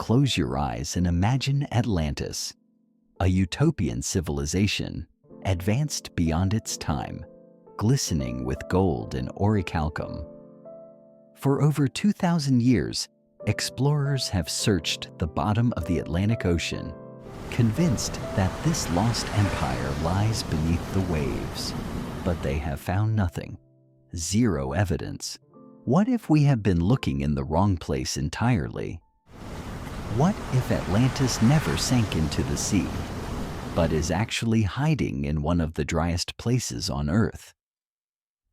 close your eyes and imagine Atlantis, a utopian civilization, advanced beyond its time, glistening with gold and orichalcum. For over 2,000 years, explorers have searched the bottom of the Atlantic Ocean, convinced that this lost empire lies beneath the waves. But they have found nothing. Zero evidence. What if we have been looking in the wrong place entirely? What if Atlantis never sank into the sea, but is actually hiding in one of the driest places on Earth?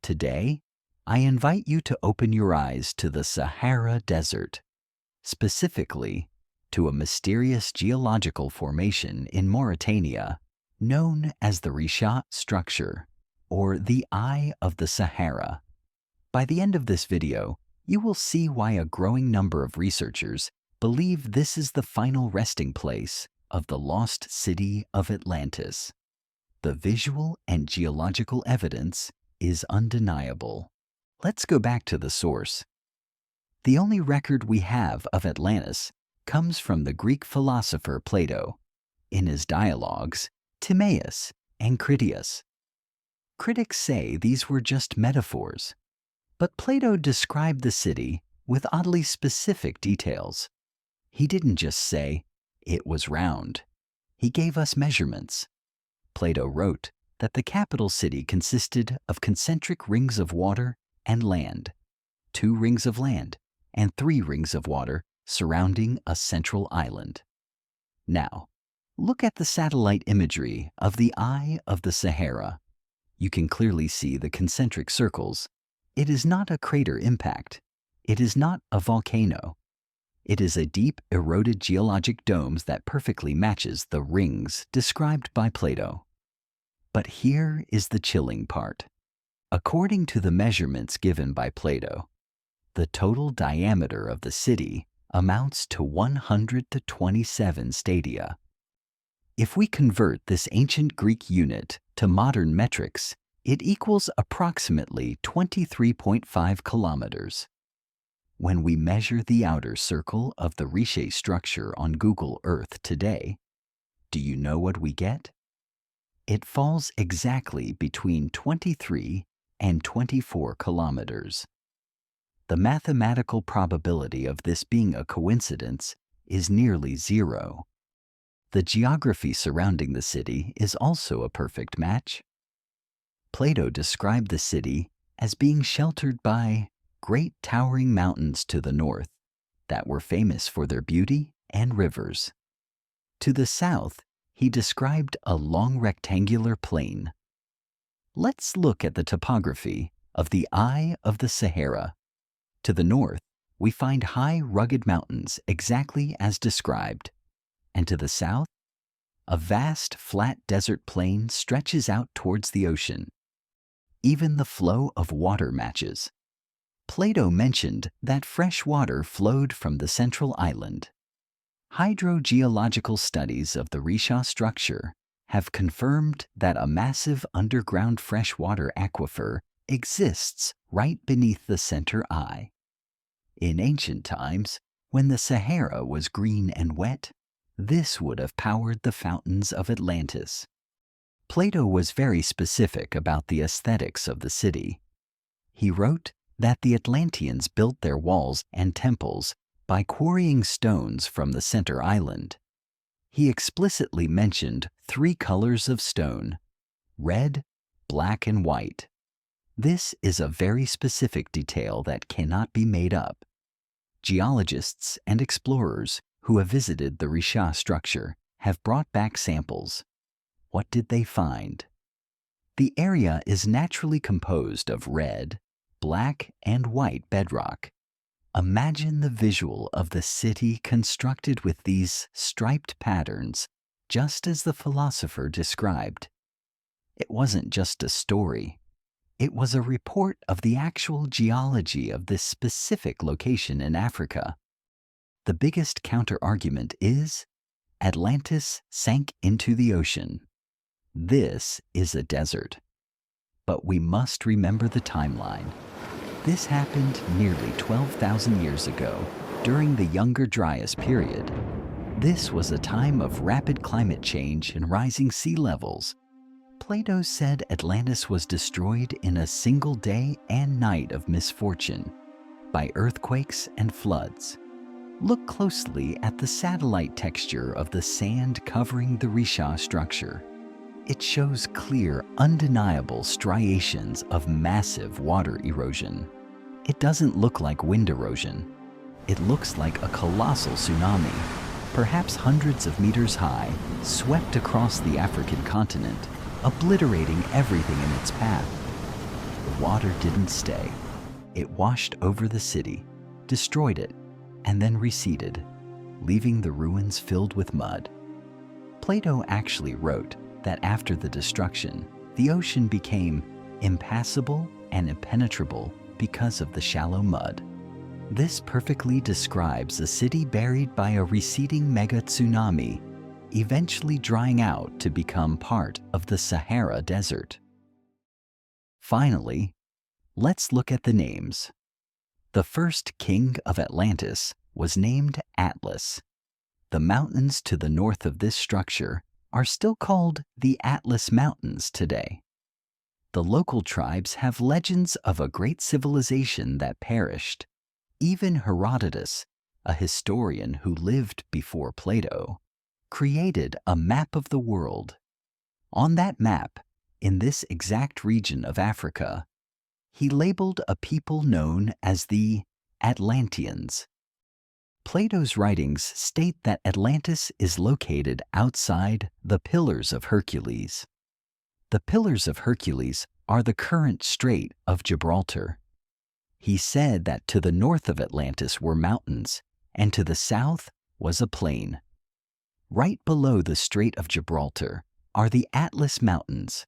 Today, I invite you to open your eyes to the Sahara Desert, specifically to a mysterious geological formation in Mauritania known as the Richat Structure, or the Eye of the Sahara. By the end of this video, you will see why a growing number of researchers believe this is the final resting place of the lost city of Atlantis. The visual and geological evidence is undeniable. Let's go back to the source. The only record we have of Atlantis comes from the Greek philosopher Plato, in his dialogues Timaeus and Critias. Critics say these were just metaphors, but Plato described the city with oddly specific details. He didn't just say, "It was round." He gave us measurements. Plato wrote that the capital city consisted of concentric rings of water and land, 2 rings of land and 3 rings of water surrounding a central island. Now, look at the satellite imagery of the Eye of the Sahara. You can clearly see the concentric circles. It is not a crater impact. It is not a volcano. It is a deep, eroded geologic dome that perfectly matches the rings described by Plato. But here is the chilling part. According to the measurements given by Plato, the total diameter of the city amounts to 127 stadia. If we convert this ancient Greek unit to modern metrics, it equals approximately 23.5 kilometers. When we measure the outer circle of the Richat structure on Google Earth today, do you know what we get? It falls exactly between 23 and 24 kilometers. The mathematical probability of this being a coincidence is nearly 0. The geography surrounding the city is also a perfect match. Plato described the city as being sheltered by great towering mountains to the north that were famous for their beauty and rivers. To the south, he described a long rectangular plain. Let's look at the topography of the Eye of the Sahara. To the north, we find high, rugged mountains exactly as described, and to the south, a vast, flat desert plain stretches out towards the ocean. Even the flow of water matches. Plato mentioned that fresh water flowed from the central island. Hydrogeological studies of the Richat structure have confirmed that a massive underground freshwater aquifer exists right beneath the center eye. In ancient times, when the Sahara was green and wet, this would have powered the fountains of Atlantis. Plato was very specific about the aesthetics of the city. He wrote that the Atlanteans built their walls and temples by quarrying stones from the center island. He explicitly mentioned 3 colors of stone: red, black, and white. This is a very specific detail that cannot be made up. Geologists and explorers who have visited the Richat structure have brought back samples. What did they find? The area is naturally composed of red, black, and white bedrock. Imagine the visual of the city constructed with these striped patterns, just as the philosopher described. It wasn't just a story. It was a report of the actual geology of this specific location in Africa. The biggest counter-argument is Atlantis sank into the ocean. This is a desert. But we must remember the timeline. This happened nearly 12,000 years ago during the Younger Dryas period This was a time of rapid climate change and rising sea levels. Plato said Atlantis was destroyed in a single day and night of misfortune by earthquakes and floods. Look closely at the satellite texture of the sand covering the Richat Structure. It shows clear, undeniable striations of massive water erosion. It doesn't look like wind erosion. It looks like a colossal tsunami, perhaps hundreds of meters high, swept across the African continent, obliterating everything in its path. The water didn't stay. It washed over the city, destroyed it, and then receded, leaving the ruins filled with mud. Plato actually wrote that after the destruction, the ocean became impassable and impenetrable because of the shallow mud. This perfectly describes a city buried by a receding mega-tsunami, eventually drying out to become part of the Sahara Desert. Finally, let's look at the names. The first king of Atlantis was named Atlas. The mountains to the north of this structure are still called the Atlas Mountains today. The local tribes have legends of a great civilization that perished. Even Herodotus, a historian who lived before Plato, created a map of the world. On that map, in this exact region of Africa, he labeled a people known as the Atlanteans. Plato's writings state that Atlantis is located outside the Pillars of Hercules. The Pillars of Hercules are the current Strait of Gibraltar. He said that to the north of Atlantis were mountains, and to the south was a plain. Right below the Strait of Gibraltar are the Atlas Mountains.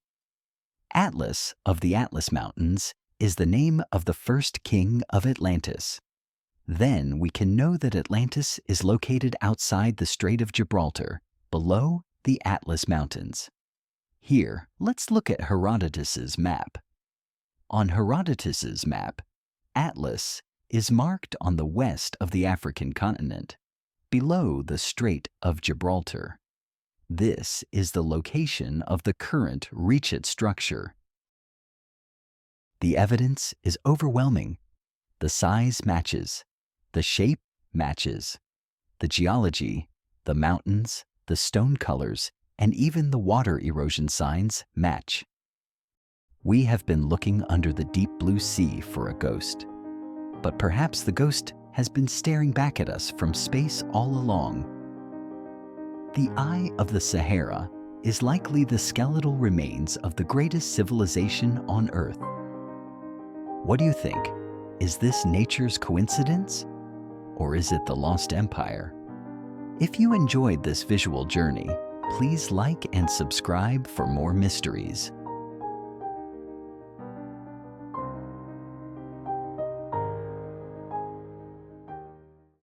Atlas of the Atlas Mountains is the name of the first king of Atlantis. Then we can know that Atlantis is located outside the Strait of Gibraltar, below the Atlas Mountains. Here, let's look at Herodotus's map. On Herodotus's map, Atlas is marked on the west of the African continent, below the Strait of Gibraltar. This is the location of the current Richat Structure. The evidence is overwhelming. The size matches. The shape matches. The geology, the mountains, the stone colors, and even the water erosion signs match. We have been looking under the deep blue sea for a ghost. But perhaps the ghost has been staring back at us from space all along. The Eye of the Sahara is likely the skeletal remains of the greatest civilization on Earth. What do you think? Is this nature's coincidence? Or is it the lost empire? If you enjoyed this visual journey, please like and subscribe for more mysteries.